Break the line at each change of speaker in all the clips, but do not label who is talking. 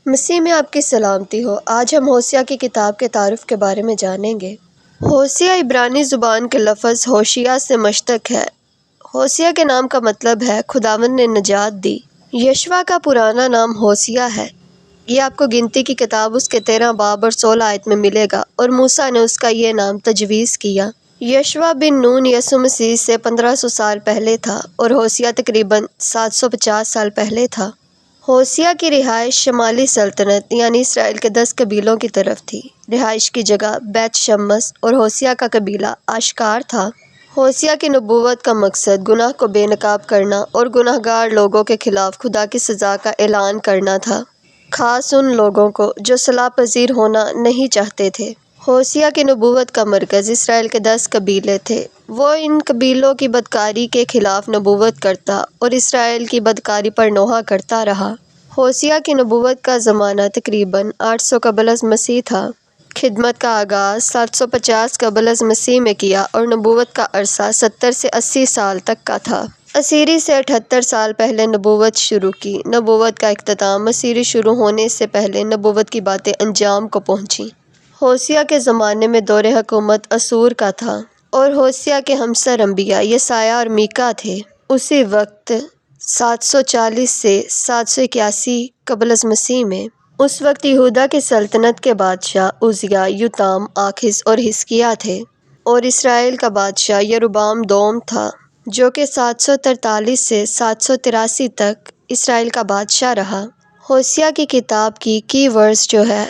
مسیح میں آپ کی سلامتی ہو۔ آج ہم ہوشیہ کی کتاب کے تعارف کے بارے میں جانیں گے۔ ہوشیہ عبرانی زبان کے لفظ ہوشیہ سے مشتق ہے۔ ہوشیہ کے نام کا مطلب ہے خداوند نے نجات دی۔ یشوع کا پرانا نام ہوشیہ ہے۔ یہ آپ کو گنتی کی کتاب اس کے 13 باب اور 16 آیت میں ملے گا، اور موسیٰ نے اس کا یہ نام تجویز کیا۔ یشوع بن نون یسوع مسیح سے 1500 سال پہلے تھا، اور ہوشیہ تقریباً 750 سال پہلے تھا۔ ہوشیہ کی رہائش شمالی سلطنت یعنی اسرائیل کے 10 قبیلوں کی طرف تھی۔ رہائش کی جگہ بیت شمس اور ہوشیہ کا قبیلہ آشکار تھا۔ ہوشیہ کی نبوت کا مقصد گناہ کو بے نقاب کرنا اور گناہ گار لوگوں کے خلاف خدا کی سزا کا اعلان کرنا تھا، خاص ان لوگوں کو جو صلاح پذیر ہونا نہیں چاہتے تھے۔ ہوشیہ کی نبوت کا مرکز اسرائیل کے 10 قبیلے تھے۔ وہ ان قبیلوں کی بدکاری کے خلاف نبوت کرتا اور اسرائیل کی بدکاری پر نوحہ کرتا رہا۔ ہوشیہ کی نبوت کا زمانہ تقریباً 800 قبل از مسیح تھا۔ خدمت کا آغاز 750 قبل از مسیح میں کیا اور نبوت کا عرصہ 70 سے 80 سال تک کا تھا۔ اسیری سے 78 سال پہلے نبوت شروع کی۔ نبوت کا اختتام اسیری شروع ہونے سے پہلے نبوت کی باتیں انجام کو پہنچیں۔ ہوشیہ کے زمانے میں دور حکومت اسور کا تھا، اور ہوشیہ کے ہمسر انبیاء یسایہ اور میکا تھے۔ اسی وقت 740 سے 781 قبل از مسیح میں، اس وقت یہودا کی سلطنت کے بادشاہ عزیہ، یوتام، آخز اور حزقیاہ تھے، اور اسرائیل کا بادشاہ یروبعام دوم تھا، جو کہ 743 سے 783 تک اسرائیل کا بادشاہ رہا۔ ہوشیہ کی کتاب کی ورڈز جو ہے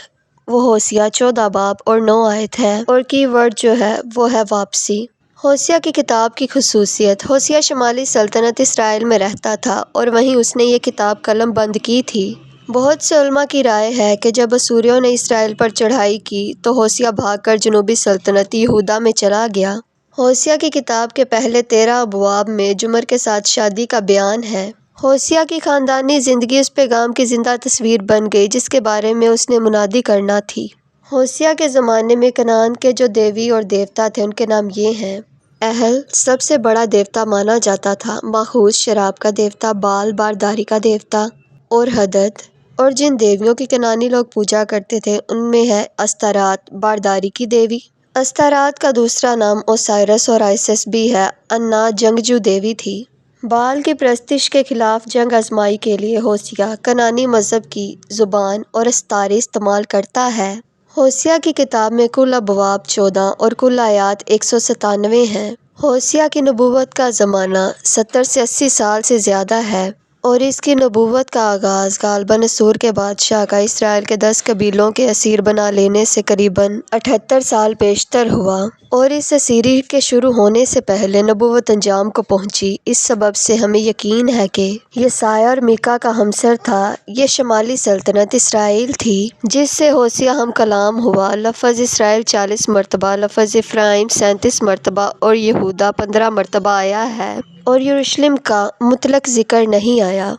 وہ ہوشیہ 14 باب اور 9 آیت ہے، اور کی ورڈ جو ہے وہ ہے واپسی۔ ہوشیہ کی کتاب کی خصوصیت: ہوشیہ شمالی سلطنت اسرائیل میں رہتا تھا، اور وہیں اس نے یہ کتاب قلم بند کی تھی۔ بہت سے علماء کی رائے ہے کہ جب اسوریوں نے اسرائیل پر چڑھائی کی تو ہوشیہ بھاگ کر جنوبی سلطنت یہودا میں چلا گیا۔ ہوشیہ کی کتاب کے پہلے 13 ابواب میں جمر کے ساتھ شادی کا بیان ہے۔ ہوشیہ کی خاندانی زندگی اس پیغام کی زندہ تصویر بن گئی جس کے بارے میں اس نے منادی کرنا تھی۔ ہوشیہ کے زمانے میں کنعان کے جو دیوی اور دیوتا تھے ان کے نام یہ ہیں: اہل سب سے بڑا دیوتا مانا جاتا تھا، ماخوذ شراب کا دیوتا، بال بارداری کا دیوتا، اور حدد۔ اور جن دیویوں کی کنعانی لوگ پوجا کرتے تھے ان میں ہے استارات، بارداری کی دیوی۔ استارات کا دوسرا نام اوسائرس اور آئسس بھی ہے۔ انا جنگجو دیوی تھی۔ بال کی پرستش کے خلاف جنگ آزمائی کے لیے ہوشیہ کنعانی مذہب کی زبان اور استارے استعمال کرتا ہے۔ ہوشیہ کی کتاب میں کل ابواب 14 اور کل آیات 197 ہیں۔ ہوشیہ کی نبوت کا زمانہ 70 سے 80 سال سے زیادہ ہے، اور اس کی نبوت کا آغاز غالباً اسور کے بادشاہ کا اسرائیل کے 10 قبیلوں کے اسیر بنا لینے سے قریباً 78 سال پیشتر ہوا، اور اس اسیری کے شروع ہونے سے پہلے نبوت انجام کو پہنچی۔ اس سبب سے ہمیں یقین ہے کہ یسایہ اور میکا کا ہمسر تھا۔ یہ شمالی سلطنت اسرائیل تھی جس سے ہوشیہ ہم کلام ہوا۔ لفظ اسرائیل 40 مرتبہ، لفظ افرائیم 37 مرتبہ اور یہودا 15 مرتبہ آیا ہے، اور یروشلم کا مطلق ذکر نہیں آیا۔